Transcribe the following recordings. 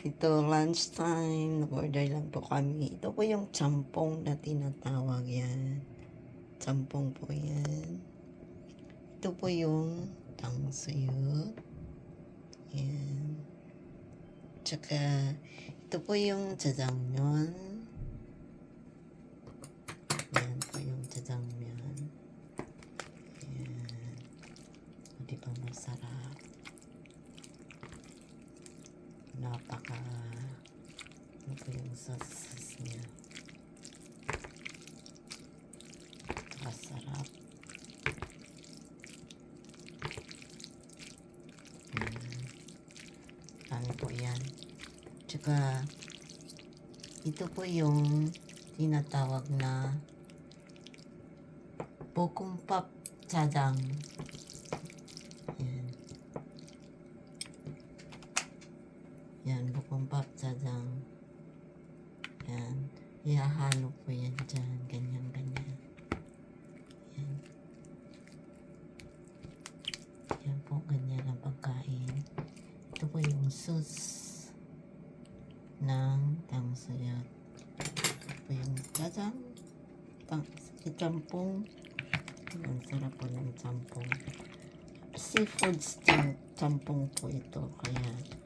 Ito, lunchtime. Nag-order lang po kami. Ito po yung champong na tinatawag yan. Champong po yan. Ito po yung tangsuyot. Yan. Tsaka, ito po yung jajangmyeon. Yan po yung jajangmyeon. Yan. O, diba masarap? Napaka ano po yung sauce niya, masarap. Ano po yan. Tsaka ito po yung tinatawag na bokumpap jajang. Yan, bokumpap jajang. Yan. Ihahalo po yan dyan. Ganyan, ganyan. Yan. Yan po, ganyan ang pagkain. Ito po yung sauce ng tangsuyot. Ito po yung jajang. Champong. Ang sarap po ng champong. Seafood stew champong po ito. Kaya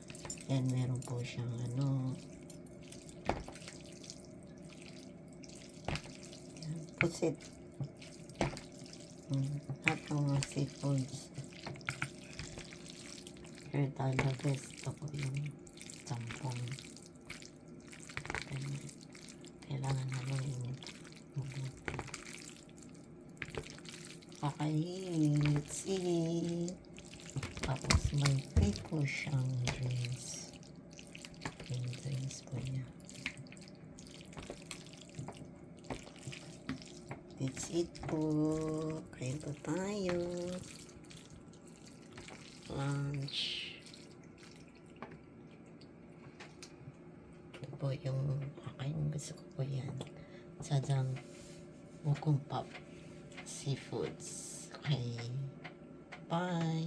yan, meron po siyang ano. Yan, pusit. At mga seafoods. Here tayo the best. Ito po yung champong. Kailangan haluin mabuti. Kakain. Let's eat. Tapos may free po siyang drinks. Yung drinks po niya. That's it po. Kain po tayo. Lunch. Ito po yung kakain. Gusto ko po yan. Jajang bokumpap seafoods. Okay. Bye.